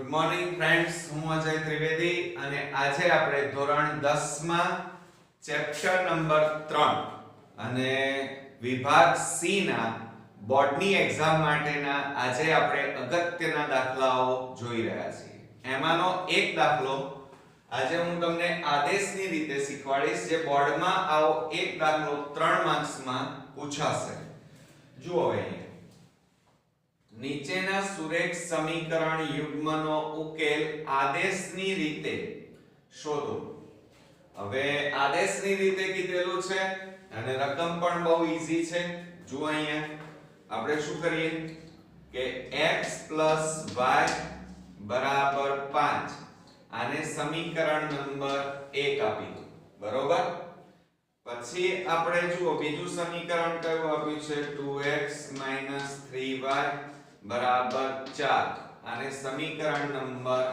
Good morning friends, હું અજય ત્રિવેદી અને આજે આપણે ધોરણ 10 માં ચેપ્ટર નંબર 3 અને વિભાગ સી ના બોર્ડની એક્ઝામ માટેના આજે આપણે અગત્યના દાખલાઓ જોઈ રહ્યા છીએ. એમાંનો એક દાખલો આજે હું તમને આદેશની રીતે શીખવાડીશ, જે બોર્ડમાં આવો એક દાખલો 3 માર્ક્સમાં પૂછાશે. જુઓ અહીંયા નીચેના સુરેખ સમીકરણ યુગ્મનો ઉકેલ આદેશની રીતે શોધો. હવે આદેશની રીતે કીધેલું છે અને રકમ પણ બહુ ઈઝી છે. જુઓ અહીંયા આપણે શું કરીએ કે x + y બરાબર 5 આને સમીકરણ નંબર 1 આપી દો. બરોબર. પછી આપણે જુઓ બીજું સમીકરણ કયું આપ્યું છે 2x - 3y બરાબર 4 આને સમીકરણ નંબર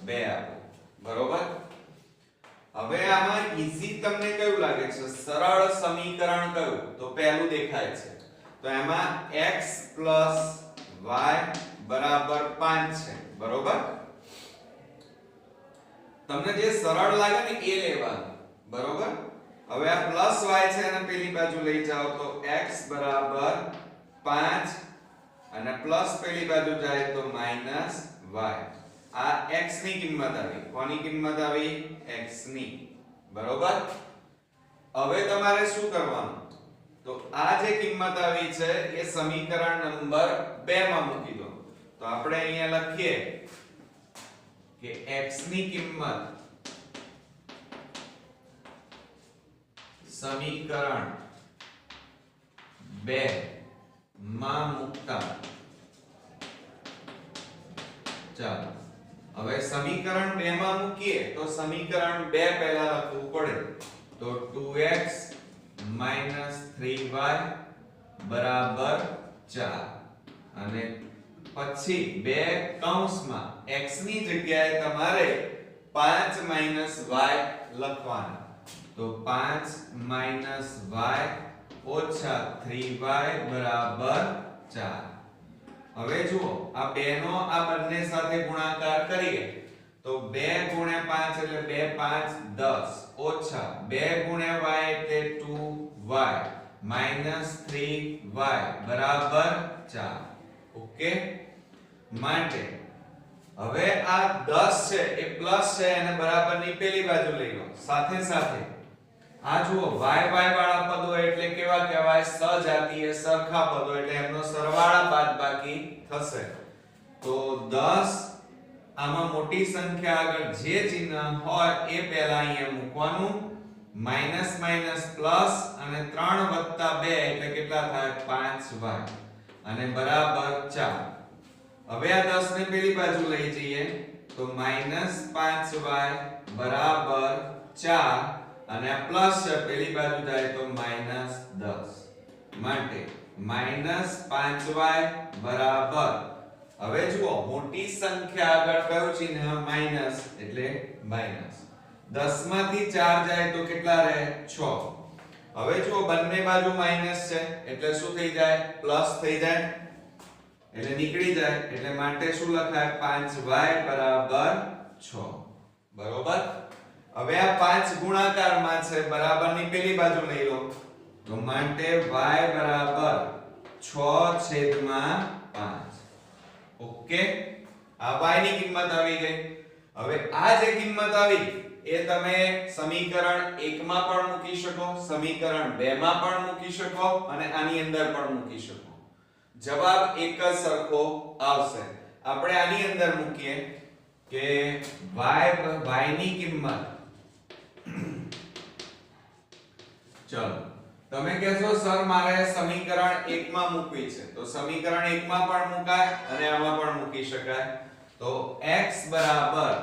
2 આપો. બરોબર. હવે આમાં ઈઝી તમને કયું લાગે છે? સરળ સમીકરણ કયું? તો પહેલું દેખાય છે. તો એમાં x + y બરાબર 5 છે. બરોબર. તમને જે સરળ લાગે ને એ લેવાનું. બરોબર. હવે આ પ્લસ y છે અને પેલી બાજુ લઈ જાઓ તો x બરાબર 5 અને પ્લસ પેલી બાજુ જાય તો માઈનસ y. આ x ની કિંમત આવી. કોની કિંમત આવી? x ની. બરોબર. હવે તમારે શું કરવાનું? તો આ જે કિંમત આવી છે એ સમીકરણ નંબર 2 માં મૂકી દો. તો આપણે અહીંયા લખીએ કે x ની કિંમત સમીકરણ 2 માં મૂકતા ચાલો હવે સમીકરણ 2 માં મૂકીએ તો સમીકરણ 2 પહેલા લખવું પડે. તો 2x - 3y બરાબર 4 અને પછી બે કૌંસમાં x ની જગ્યાએ તમારે 5 - y લખવાના. તો 5 - y ઓછા 3y બરાબર 4. હવે જુઓ આ બે નો આ બંને સાથે ગુણાકાર કરીએ તો 2 * 5 એટલે 2 * 5 10 ઓછા 2 * y એટલે 2y - 3y બરાબર 4. ઓકે. માટે હવે આ 10 છે એ પ્લસ છે અને બરાબરની પેલી બાજુ લઈ લો. સાથે સાથે આ જુઓ y વાળા પદો એટલે કેવા કહેવાય? સજાતીય સરખા પદો એટલે એમનો સરવાળા બાદબાકી થશે. તો 10 આમાં મોટી સંખ્યા આગળ જે ચિહ્ન હોય એ પહેલા અહીંયા મૂકવાનું. માઈનસ માઈનસ પ્લસ અને 3 + 2 એટલે કેટલા થાય? 5y અને બરાબર 4. હવે આ 10 ને પેલી બાજુ લઈ જઈએ તો -5y બરાબર 4 અને આ પ્લસ છે પેલી બાજુ જાય તો -10. માટે -5y બરાબર. હવે જુઓ મોટી સંખ્યા આગળ કયું ચિહ્ન? માઈનસ એટલે માઈનસ. 10 માંથી 4 જાય તો કેટલા રહે? 6. હવે જુઓ બંને બાજુ માઈનસ છે એટલે શું થઈ જાય? પ્લસ થઈ જાય એટલે નીકળી જાય. એટલે માટે શું લખાય? 5y બરાબર 6. બરોબર. હવે આ 5 ગુણાકારમાં છે, બરાબરની પેલી બાજુ લઈ લો તો માટે y બરાબર 6/5. ઓકે. આ y ની કિંમત આવી ગઈ. હવે આ જે કિંમત આવી એ તમે સમીકરણ 1 માં પણ મૂકી શકો, સમીકરણ 2 માં પણ મૂકી શકો અને આની અંદર પણ મૂકી શકો. જવાબ એક જ સરખો આવશે. આપણે આની અંદર મૂકીએ કે y ની કિંમત ચલો તમે કહેશો સર મારે સમીકરણ 1 માં મૂકવી છે. તો સમીકરણ 1 માં પણ મુકાય અને આમાં પણ મૂકી શકાય. તો x બરાબર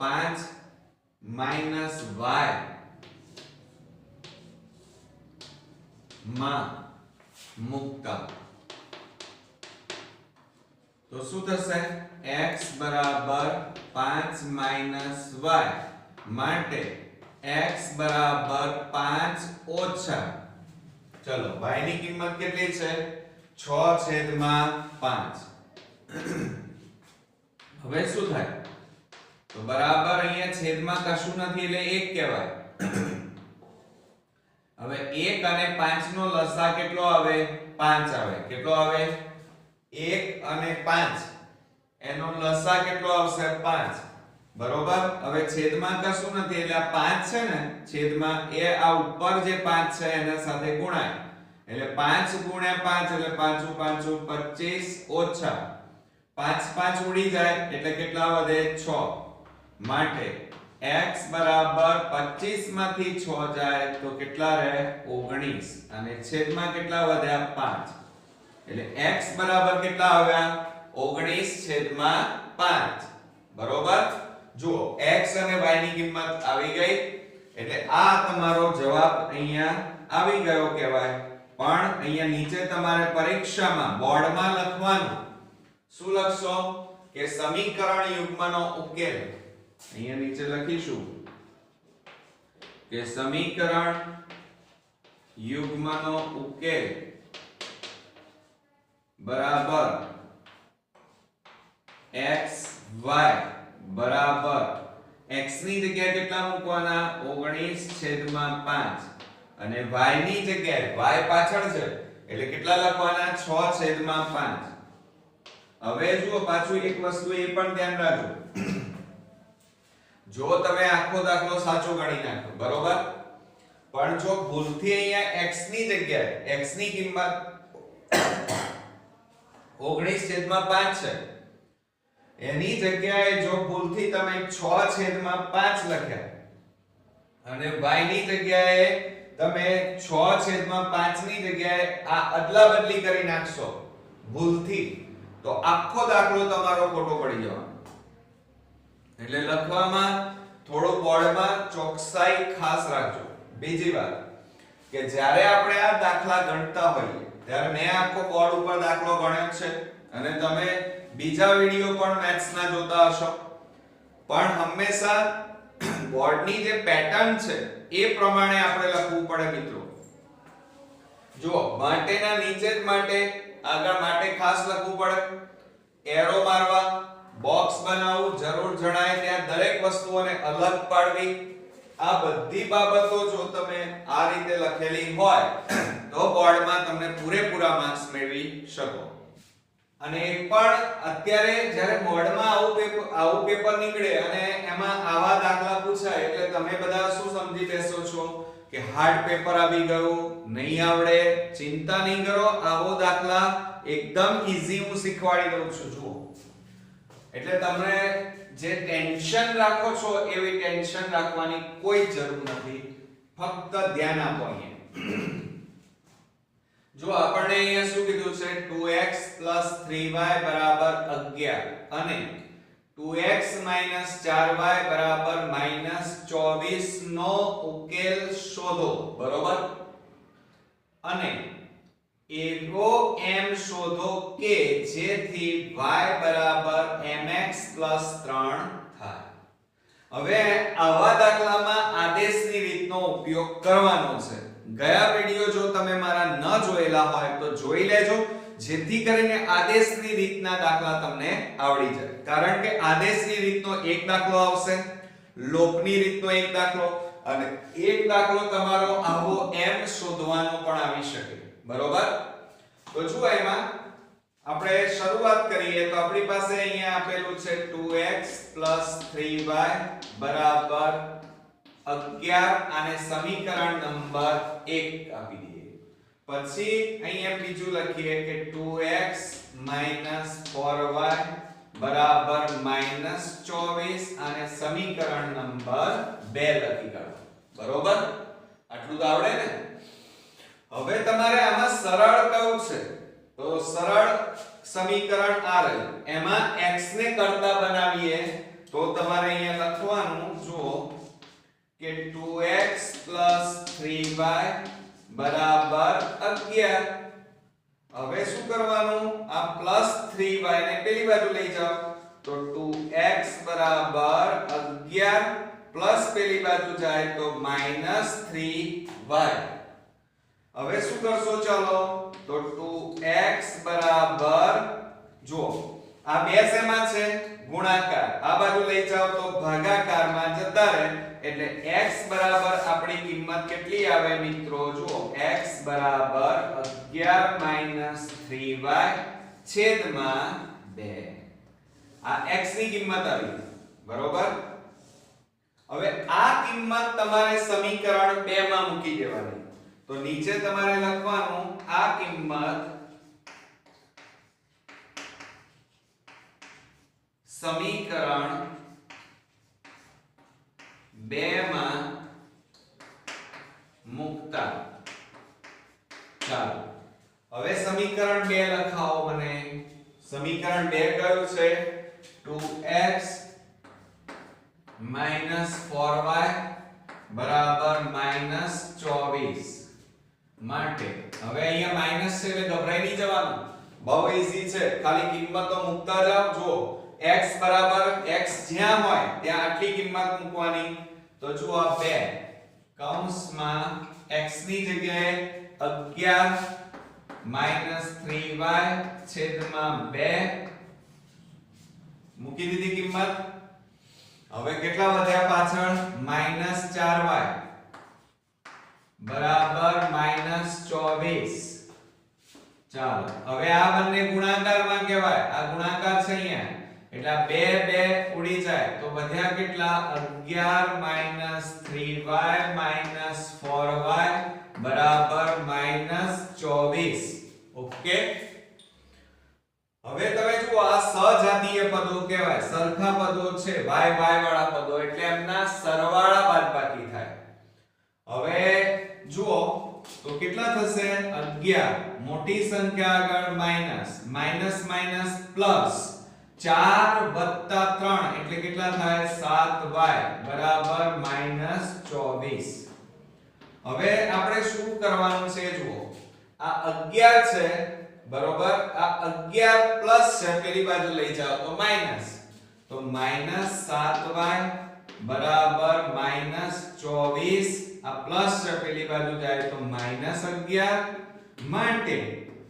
5 - y માં મૂકતા તો શું થશે? x બરાબર 5 - y માટે x બરાબર 5 ઓછા ચલો y ની કિંમત કેટલી છે? 6/5. હવે શું થાય? તો બરાબર અહીંયા છેદમાં કશું નથી એટલે 1 કહેવાય. હવે 1 અને 5 નો લસા કેટલો આવે? 5 આવે. કેટલો આવે? 1 અને 5 એનો લસા કેટલો આવશે? 5. બરોબર. હવે છેદમાં કશું નથી એટલે આ 5 છે ને છેદમાં એ આ ઉપર જે 5 છે એના સાથે ગુણાય એટલે 5 ગુણ્યા 5 એટલે 5 5 25 ઓછા 5 5 ઉડી જાય એટલે કેટલા વધે? 6. માટે x બરાબર 25 માંથી 6 જાય તો કેટલા રહે? 19 અને છેદમાં કેટલા વધ્યા? 5. એટલે x બરાબર કેટલા આવ્યા? 19/5. બરોબર. જુઓ x અને y ની કિંમત આવી ગઈ એટલે આ તમારો જવાબ અહીંયા આવી ગયો કહેવાય. પણ અહીંયા નીચે તમારે પરીક્ષામાં બોર્ડમાં લખવાનું શું લખશો? કે સમીકરણ યુગ્મનો ઉકેલ. અહીંયા નીચે લખીશું કે સમીકરણ યુગ્મનો ઉકેલ બરાબર x y બરાબર x ની જગ્યાએ કેટલા મૂકવાના? 19/5 અને y ની જગ્યાએ y પાછળ છે એટલે કેટલા લખવાના? 6/5. હવે જુઓ પાછું એક વસ્તુ એ પણ ધ્યાન રાખજો. જો તમે આખો દાખલો સાચો ગણી નાખો બરોબર, પણ જો ભૂલથી અહીંયા x ની જગ્યાએ x ની કિંમત 19/5 છે એની જગ્યાએ જો ભૂલથી તમે 6/5 લખ્યા અને y ની જગ્યાએ તમે 6/5 ની જગ્યાએ આ અદલા બદલી કરી નાખશો ભૂલથી તો આખો દાખલો તમારો ખોટો પડી જવાનો. એટલે લખવામાં થોડો બોર્ડમાં ચોકસાઈ ખાસ રાખજો. બીજી વાત કે જ્યારે આપણે આ દાખલા ગણતા હોઈએ ત્યારે મેં આખો બોર્ડ ઉપર દાખલો ગણ્યો છે અને તમે બીજા વિડિયો પણ મેથ્સના જોતા હશો, પણ હંમેશા બોર્ડની જે પેટર્ન છે એ પ્રમાણે આપણે લખવું પડે મિત્રો. જો માટેના નીચે જ માટે આગળ માટે ખાસ લખવું પડે, એરો મારવા, બોક્સ બનાવવું, જરૂર જણાય ત્યાં દરેક વસ્તુઓને અલગ પાડવી. આ બધી બાબતો જો તમે આ રીતે લખેલી હોય તો બોર્ડમાં તમને પૂરેપૂરા માર્ક્સ મેળવી શકો. અને એક પણ અત્યારે જ્યારે બોર્ડમાં આવું પેપર નીકળે અને એમાં આવા દાખલા પૂછાય એટલે તમે બધા શું સમજી બેસો છો કે હાર્ડ પેપર આવી ગયું, નહીં આવડે. ચિંતા નહીં કરો, આવો દાખલા એકદમ ઈઝી હું શીખવાડી દઉં છું. જુઓ એટલે તમે જે ટેન્શન રાખો છો એવી ટેન્શન રાખવાની કોઈ જરૂર નથી, ફક્ત ધ્યાન આપો. અહીંયા જો આપણને અહીંયા શું કીધું છે? 2x 3y 11 અને 2x 4y 24 નો ઉકેલ શોધો. બરોબર. અને એવો m શોધો કે જેથી y mx 3 થાય. હવે આવા દાખલામાં આદેશની રીતનો ઉપયોગ કરવાનો છે. ગયા વિડિયો જો તમે મારા ન જોયેલા હોય તો જોઈ લેજો, જેથી કરીને આદેશની રીતના દાખલા તમને આવડી જાય. કારણ કે આદેશની રીતનો એક દાખલો આવશે, લોપની રીતનો એક દાખલો અને એક દાખલો તમારો આવો m શોધવાનો પણ આવી શકે. બરોબર. તો જુઓ એમાં આપણે શરૂઆત કરીએ તો આપણી પાસે અહીંયા આપેલું છે 2x 3y 11 અને સમીકરણ નંબર 1 આપી દઈએ. પછી અહીંયા બીજું લખીએ કે 2x 4y -24 અને સમીકરણ નંબર 2 લખી કાઢો. બરોબર. આટલું તો આવડે ને? હવે તમારે આમાં સરળ કયું છે? તો સરળ સમીકરણ આ રહ્યું. એમાં x ને કરતા બનાવીએ તો તમારે અહીંયા લખવાનું જુઓ કે 2x 3y 11. હવે શું કરવાનું? આ +3y ને પેલી બાજુ લઈ જાઓ તો 2x 11 પ્લસ પેલી બાજુ જાય તો -3y. હવે શું કરશો? ચાલો તો 2x બરાબર જો આ બે શેમાં છે? ગુણાકાર એટલે x બરાબર આપણી કિંમત કેટલી આવે મિત્રો? જુઓ x બરાબર 11 3y છેદમાં 2. આ x ની કિંમત આવી, બરોબર? હવે આ કિંમત તમારે સમીકરણ 2 માં મૂકી દેવાની. તો નીચે તમારે લખવાનું આ કિંમત સમીકરણ 2 માં મૂકતા. ચાલો હવે સમીકરણ 2 લખાવો મને. સમીકરણ 2 કયું છે? 2x 4y બરાબર -24 માટે હવે અહીંયા માઈનસ છે એટલે ગભરાઈ નહીં જવાનું. બહુ ઈઝી છે, ખાલી કિંમતો મૂકતા જાવ. જો x બરાબર x જ્યાં હોય ત્યાં આટલી કિંમત મૂકવાની. તો જુઓ 2 કૌંસમાં x ની જગ્યાએ 11 3y છેદમાં 2 મૂકી દીધી કિંમત. હવે કેટલા વધ્યા પાછળ? -4y બરાબર -24. ચાલો હવે આ બંને ગુણાકારમાં કહેવાય. આ ગુણાકાર છે અહીંયા એટલે 2 ઉડી જાય તો વધ્યા કેટલા? 11 3y 4y બરાબર -24. ઓકે. હવે તમે જુઓ આ સજાતીય પદો કહેવાય, સરખા પદો છે, y વાળા પદો એટલે એમના સરવાળા બાદબાકી થાય. હવે જુઓ તો કેટલા થશે? 11 મોટી સંખ્યા આગળ માઈનસ, માઈનસ પ્લસ 4 વત્તા 3 એટલે કેટલા થાય? 7y બરાબર -24. હવે આપણે શું કરવાનું છે? જુઓ આ 11 છે, બરોબર? આ 11 પ્લસ છે, પેલી બાજુ લઈ જાઓ તો માઈનસ. તો -7y બરાબર -24. આ પ્લસ છે, પેલી બાજુ જાય તો -11 માટે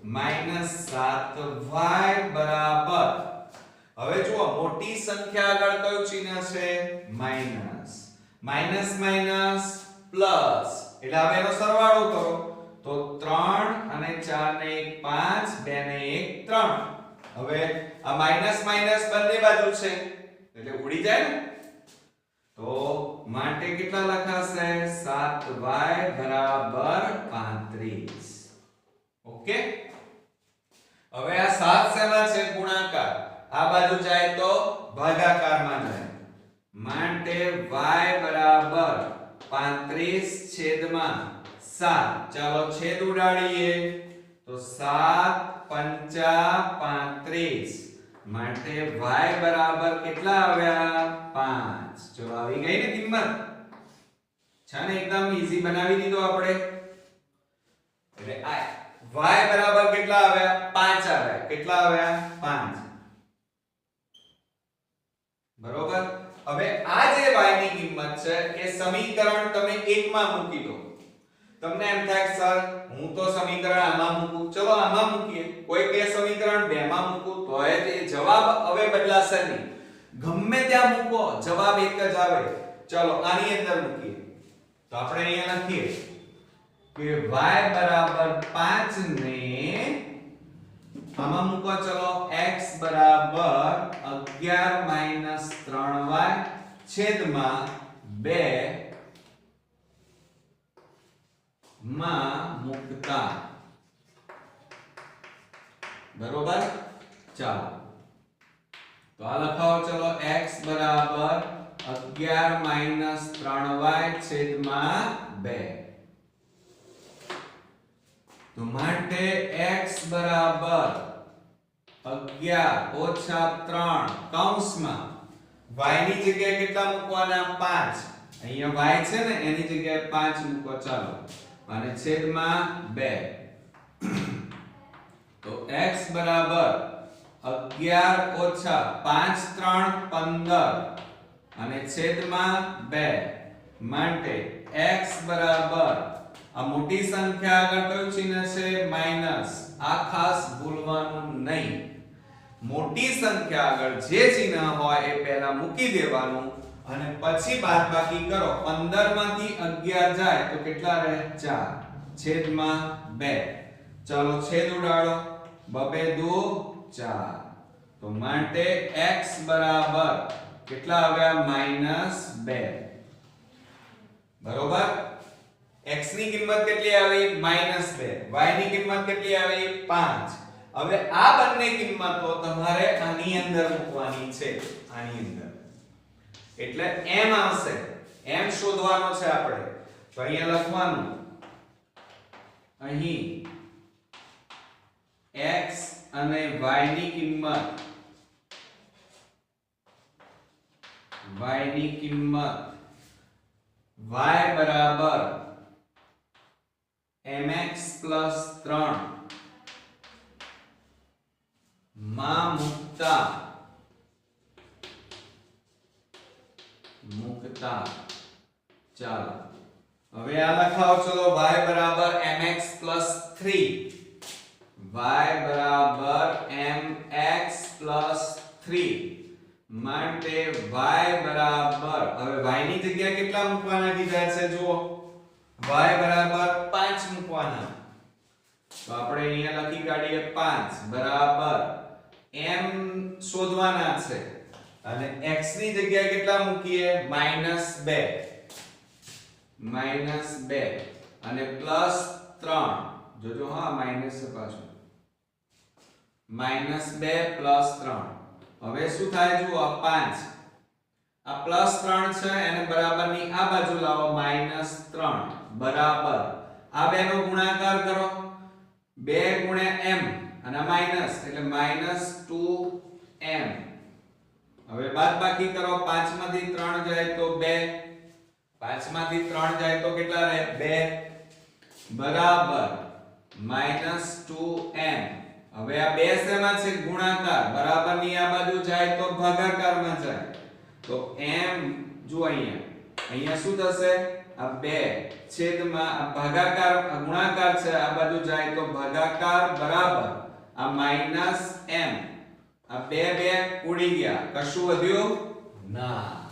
-7y બરાબર. હવે જુઓ મોટી સંખ્યા આગળ કયું ચિહ્ન છે? માઈનસ. માઈનસ પ્લસ એટલે હવે એનો સરવાળો કરો તો 3 અને 4 ને 1 5 2 ને 1 3. હવે આ માઈનસ બંને બાજુ છે એટલે ઉડી જાય ને. તો માટે કેટલા લખાશે? 7y બરાબર 35. ઓકે. હવે આ 7 શેમાં છે? ગુણાકાર. આ બાજુ જાય તો ભાગાકારમાં જાય માટે y બરાબર 35 છેદમાં 7. ચાલો છેદ ઉડાડીએ તો 7 પંચા 35 માટે y બરાબર કેટલા આવ્યા? 5. જો આવી ગઈ ને કિંમત. છે ને એકદમ ઈઝી બનાવી દીધો આપણે. એટલે y બરાબર કેટલા આવ્યા? 5 આવ્યા. કેટલા આવ્યા? 5. બરોબર. હવે આ જે y ની કિંમત છે એ સમીકરણ તમે 1 માં મૂકી દો. તમને એમ થાય કે સર હું તો સમીકરણ આમાં મૂકું. ચલો આમાં મૂકીએ. કોઈ કે સમીકરણ 2 માં મૂકું તોય તે જવાબ હવે બદલાશે નહીં. ગમે ત્યાં મૂકો જવાબ એક જ આવે. ચલો આની અંદર મૂકીએ. તો આપણે અહીંયા લખીએ કે y બરાબર 5 ને આમાં મૂકો. ચલો x બરાબર 11 3y છેદમાં 2 માં મૂકતા. બરોબર. ચાલો તો આ લખાવો. ચલો x બરાબર 11 3y છેદમાં 2. તો માટે x બરાબર 11 ઓછા 3 કૌંસમાં y ની જગ્યાએ કેટલા મૂકવાના? 5. અહીંયા y છે ને એની જગ્યાએ 5 મૂકો. ચાલો અને છેદમાં 2. તો x બરાબર 11 ઓછા 5 3 15 અને છેદમાં 2 માટે x બરાબર આ મોટી સંખ્યા આગળ કયું ચિહ્ન છે? માઈનસ. આ ખાસ ભૂલવાનું નહીં. મોટી સંખ્યા આગળ જે ચિહ્ન હોય એ પહેલા મૂકી દેવાનું અને પછી બાદબાકી કરો 15 માંથી 11 જાય તો કેટલા રહે 4 છેદમાં 2 ચાલો છેદ ઉડાડો 2 2 4 તો માટે x બરાબર કેટલા આવ્યા -2 બરોબર x ની કિંમત કેટલી આવી -2 y ની કિંમત કેટલી આવી 5 હવે આ બંને કિંમતો તમારે આની અંદર મૂકવાની છે આની અંદર એટલે m આવશે m શોધવાનો છે આપણે તો અહીંયા લખવાનું અહીં x અને y ની કિંમત y બરાબર mx 3 માં મુકતા ચાલો હવે આ લખાવો ચલો y બરાબર mx 3 y બરાબર mx 3 માટે y બરાબર હવે y ની જગ્યાએ કેટલા મૂકવાના કીધા છે જુઓ y બરાબર 5 મૂકવાના તો આપણે અહીંયા લખી કાઢીએ 5 બરાબર m શોધવાના છે અને x ની જગ્યાએ કેટલા મૂકીએ -2 અને +3 જોજો હા માઈનસ છે પાછું -2 +3 હવે શું થાય જુઓ 5 આ +3 છે અને બરાબરની આ બાજુ લાવો -3 બરાબર આ બેનો ગુણાકાર કરો 2 * m અને માઈનસ એટલે -2m હવે બાદબાકી કરો 5 માંથી 3 જાય તો 2 5 માંથી 3 જાય તો કેટલા રહે 2 બરાબર -2m હવે આ બે શેમાં છે ગુણાકાર બરાબરની આ બાજુ જાય તો ભાગાકારમાં જાય તો m જો અહીંયા શું થશે આ 2 છેદમાં આ ભાગાકાર ગુણાકાર છે આ બાજુ જાય તો ભાગાકાર બરાબર આ -m આ બે ઉડી ગયા કશું વધ્યું ના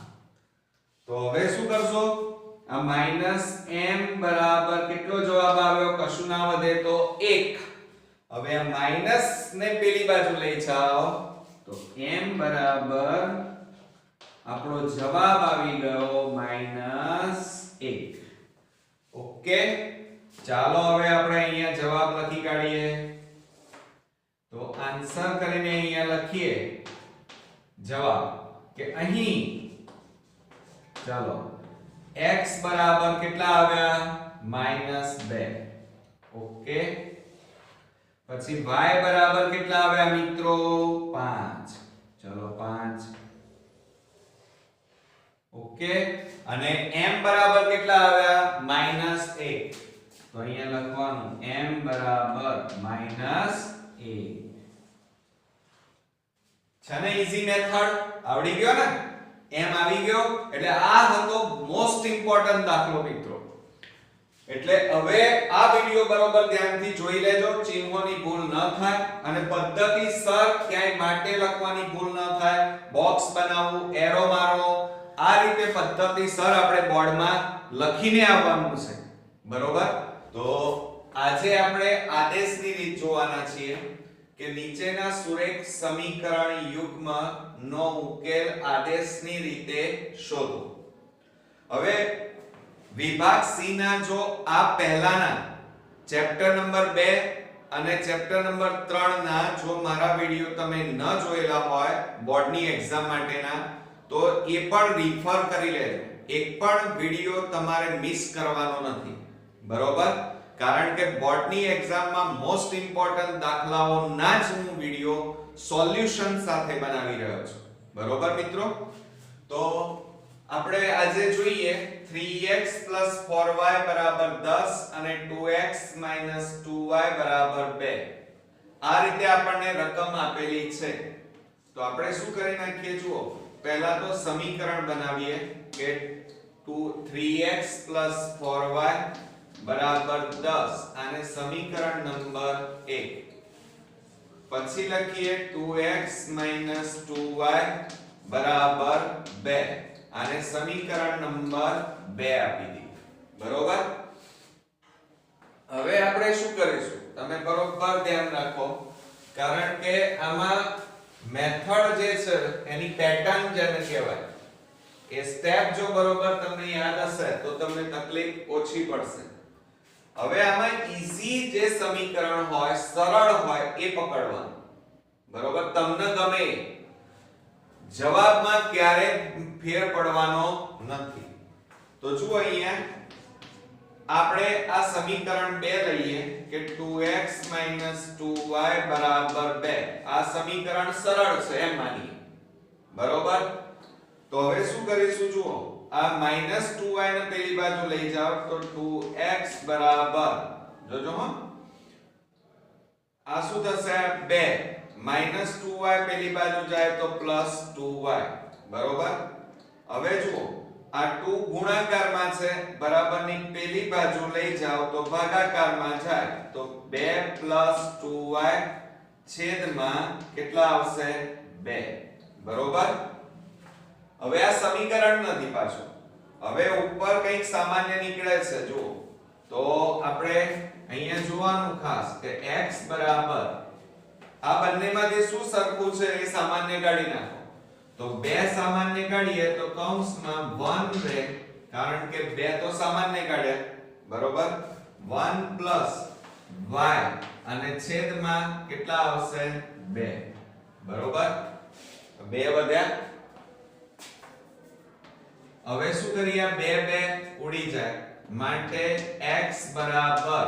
તો હવે શું કરશો આ -m બરાબર કેટલો જવાબ આવ્યો કશું ના વધે તો 1 હવે આ માઈનસ ને પેલી બાજુ લઈ જાઓ તો m બરાબર આપણો જવાબ આવી ગયો -1 ઓકે ચાલો હવે આપણે અહીંયા જવાબ લખી કાઢીએ તો આન્સર કરીને અહીંયા લખીએ જવાબ કે અહીં ચાલો x બરાબર કેટલા આવ્યા -2 ઓકે પછી y બરાબર કેટલા આવ્યા મિત્રો 5 ચલો 5 ઓકે અને m બરાબર કેટલા આવ્યા -1 તો અહીંયા લખવાનું m બરાબર -1 છે ને ઈઝી મેથડ આવડી ગયો ને m આવી ગયો એટલે આ હતો મોસ્ટ ઇમ્પોર્ટન્ટ દાખલો મિત્રો એટલે હવે આ વિડિયો બરોબર ધ્યાનથી જોઈ લેજો ચિહ્નોની ભૂલ ન થાય અને પદ્ધતિસર ક્યાંય માટે લખવાની ભૂલ ન થાય બોક્સ બનાવવું એરો મારવો આ રીતે પદ્ધતિસર આપણે બોર્ડમાં લખીને આવવાનું છે બરોબર તો આજે આપણે આદેશની રીત જોવાના છીએ કે નીચેના સુરેખ સમીકરણ યુગ્મ નો ઉકેલ આદેશની રીતે શોધો હવે વિભાગ સી ના જો આ પહેલાના ચેપ્ટર નંબર 2 અને ચેપ્ટર નંબર 3 ના જો મારા વિડિયો તમે ન જોયેલા હોય બોર્ડની એક્ઝામ માટેના તો એ પણ રીફર કરી લેજો એક પણ વિડિયો તમારે મિસ કરવાનો નથી બરોબર કારણ કે બોર્ડની એક્ઝામમાં મોસ્ટ ઇમ્પોર્ટન્ટ દાખલાઓના જ હું વિડિયો સોલ્યુશન સાથે બનાવી રહ્યો છું બરોબર મિત્રો તો આપણે આજે જોઈએ 3x 4y 10 અને 2x 2y 2 આ રીતે આપણને રકમ આપેલી છે તો આપણે શું કરી નાખીએ જુઓ પહેલા તો સમીકરણ બનાવીએ કે 3x 4y 10 આને સમીકરણ નંબર 1 પછી લખીએ 2x 2y 2 આને સમીકરણ નંબર 2 આપી દીધું. બરોબર. હવે આપણે શું કરીશું તમે બરોબર ધ્યાન રાખો, કારણ કે આમાં મેથડ જે છે એની પેટર્ન જેને કહેવાય એ સ્ટેપ જો બરોબર તમને યાદ હશે તો તમને તકલીફ ઓછી પડશે. હવે આમાં ઈઝી જે સમીકરણ હોય, સરળ હોય એ પકડવાનું. બરોબર. તમને ગમે જવાબમાં ક્યારે ફેર પડવાનો નથી. તો જુઓ અહીંયા આપણે આ સમીકરણ 2 લઈએ કે 2x 2y બરાબર 2. આ સમીકરણ સરળ છે એમ માનીએ. બરોબર. તો હવે શું કરીશું જુઓ, આ -2y ને પેલી બાજુ લઈ જાઓ તો 2x બરાબર, જોજો હો, આ શું થશે 2, -2y પેલી બાજુ જાય તો +2y. બરોબર. હવે જુઓ આ 2 ગુણાકારમાં છે, બરાબરની પેલી બાજુ લઈ જાઓ તો ભાગાકારમાં જાય તો 2 + 2y છેદમાં કેટલા આવશે 2. બરોબર. હવે આ સમીકરણ નથી પાછું, હવે ઉપર કંઈક સામાન્ય નીકળે છે. જુઓ તો આપણે અહીંયા જોવાનું ખાસ કે x બરાબર આ બંનેમાંથી શું સરખું છે એ સામાન્ય કાઢી નાખો. તો 2 સામાન્ય કાઢીએ તો કૌંસમાં 1 રહે, કારણ કે 2 તો સામાન્ય કાઢ્યા. બરોબર. 1 + y અને છેદમાં કેટલા આવશે 2. બરોબર. 2 વધ્યા. હવે શું કરીએ, 2 ઉડી જાય માટે x બરાબર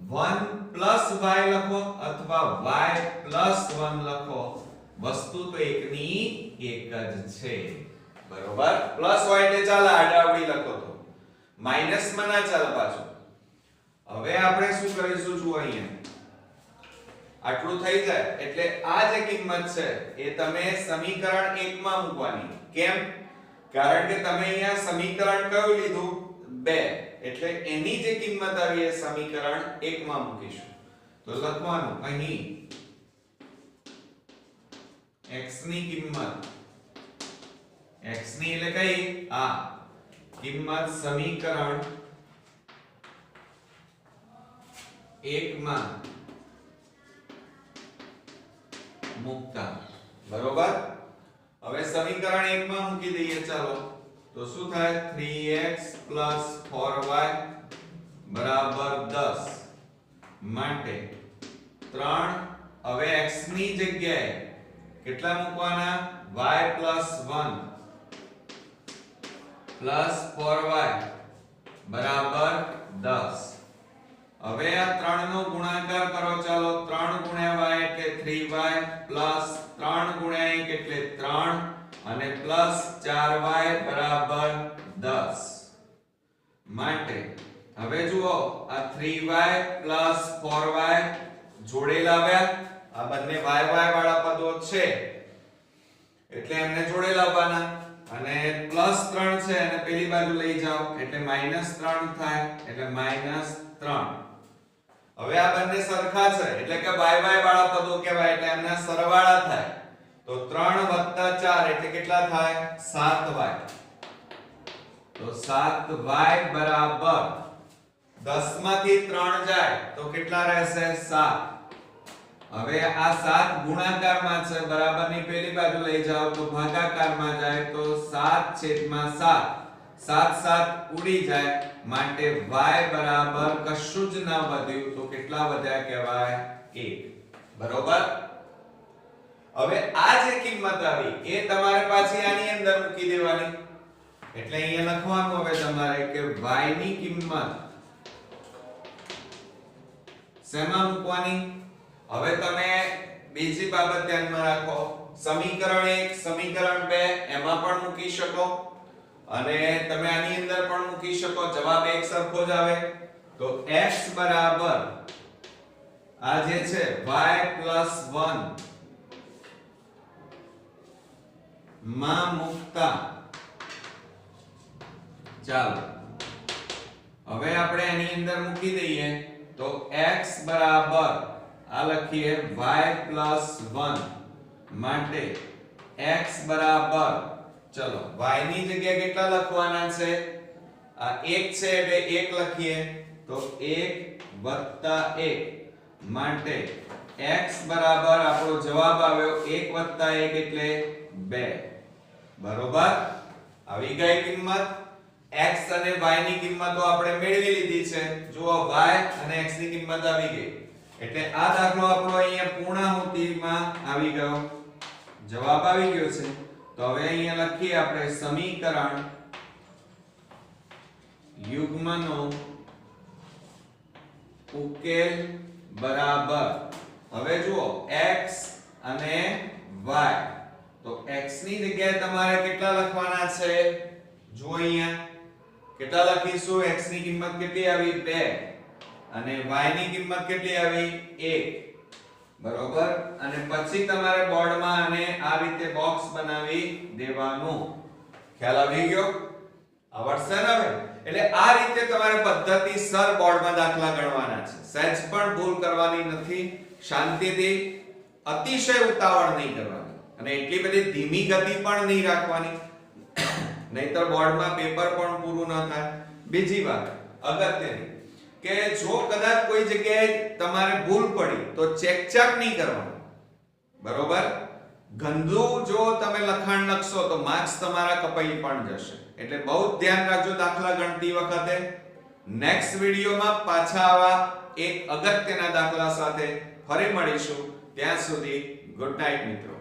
1 + y લખો અથવા y + 1 લખો, વસ્તુ તો એકની એક જ છે. બરોબર. પ્લસ હોય એટલે ચાલે, આડાવડી લખો તો, માઈનસ માં ના ચાલે પાછું. હવે આપણે શું કરીશું જુઓ અહીંયા આટલું થઈ જાય એટલે આ જે કિંમત છે એ તમે સમીકરણ 1 માં મૂકવાની. કેમ? કારણ કે તમે અહીંયા સમીકરણ કયું લીધું 2, એટલે એની જે કિંમત આવી એ સમીકરણ 1 માં મૂકીશું. તો લખવાનું અહીં x ની કિંમત, x ની એટલે કઈ આ કિંમત સમીકરણ 1 માં મૂકતા. બરોબર. હવે સમીકરણ 1 માં મૂકી દઈએ. ચાલો તો શું થાય 3x + 4y બરાબર 10 માટે 3. હવે x ની જગ્યાએ કેટલા મૂકવાના y + 1 + 4y બરાબર 10. હવે આ 3 નો ગુણાકાર કરો. ચાલો 3 * y એટલે 3y + 3 * 1 એટલે 3 અને +4y બરાબર 10 માટે હવે જુઓ આ 3y + 4y જોડે લાવ્યા. આ બંને y વાળા પદો છે એટલે એમને જોડે લાવવાના, અને +3 છે અને પેલી બાજુ લઈ જાઓ એટલે -3 થાય એટલે -3. હવે આ બંને સરખા છે એટલે કે y વાળા પદો કહેવાય એટલે એમના સરવાળા થાય. તો 3 + 4 એટલે કેટલા થાય 7y. તો 7y બરાબર 10 માંથી 3 જાય તો કેટલા રહેશે 7. હવે આ 7 ગુણાકારમાં છે, બરાબરની પેલી બાજુ લઈ જાઓ તો ભાગાકારમાં જાય તો 7/7. 7 ઉડી જાય માટે y બરાબર કશું જ ના વધ્યું તો કેટલા વધ્યા કહેવાય 1. બરોબર. હવે આ જે કિંમત આવી એ તમારે પાછી આની અંદર મૂકી દેવાની. એટલે અહીંયા લખવાનું હવે તમારે કે y ની કિંમત શેમાં મૂકવાની. હવે તમે બીજી બાબત ધ્યાનમાં રાખો, સમીકરણ 1 સમીકરણ 2 એમાં પણ મૂકી શકો અને તમે આની અંદર પણ મૂકી શકો, જવાબ એક સરખો જ આવે. તો x બરાબર આ જે છે y + 1 માં મૂકતા. ચાલો હવે આપણે આની અંદર મૂકી દઈએ તો x બરાબર આ લખીએ y + 1 માટે x બરાબર ચલો y ની જગ્યાએ કેટલા લખવાના છે? આ 1 છે એટલે 1 લખીએ તો 1 વત્તા 1 માટે x બરાબર આપણો જવાબ આવ્યો 1 વત્તા 1 એટલે 2 બરોબર. આવી ગઈ કિંમત. x અને y ની કિંમતો આપણે મેળવી લીધી છે. જુઓ y અને x ની કિંમત આવી ગઈ એટલે આ દાખલો આપણો અહીંયા પૂર્ણાહુતિમાં આવી ગયો, જવાબ આવી ગયો છે. તો હવે અહીંયા લખીએ આપણે સમીકરણ યુગ્મનો ઉકેલ બરાબર. હવે જુઓ x અને y, તો x ની જગ્યાએ તમારે કેટલા લખવાના છે? જુઓ અહીંયા કેટલા લખીશું? x ની કિંમત કેટલી આવી? 2 અને y ની કિંમત કેટલી આવી? 1 બરોબર. અને પછી તમારે બોર્ડમાં આને આ રીતે બોક્સ બનાવી દેવાનું. ખ્યાલ આવી ગયો? આવડશે ને હવે? એટલે આ રીતે તમારે પદ્ધતિસર બોર્ડમાં દાખલા ગણવાના છે. સહેજ પણ ભૂલ કરવાની નથી. શાંતિથી, અતિશય ઉતાવળ નહીં કરવાની અને એટલી બધી ધીમી ગતિ પણ નહીં રાખવાની, નહીતર બોર્ડમાં પેપર પણ પૂરું ન થાય. બીજી વાત અગત્યની કે જો કદાચ કોઈ જગ્યાએ તમારે ભૂલ પડી તો ચેક નહીં કરવાનું. બરોબર. ગંદુ જો તમે લખાણ લખશો તો માર્ક્સ તમારા કપાઈ પણ જશે. એટલે બહુ ધ્યાન રાખજો દાખલા ગણતી વખતે. નેક્સ્ટ વિડિયોમાં પાછા આવા એક અગત્યના દાખલા સાથે ફરી મળીશું. ત્યાં સુધી ગુડ નાઈટ મિત્રો.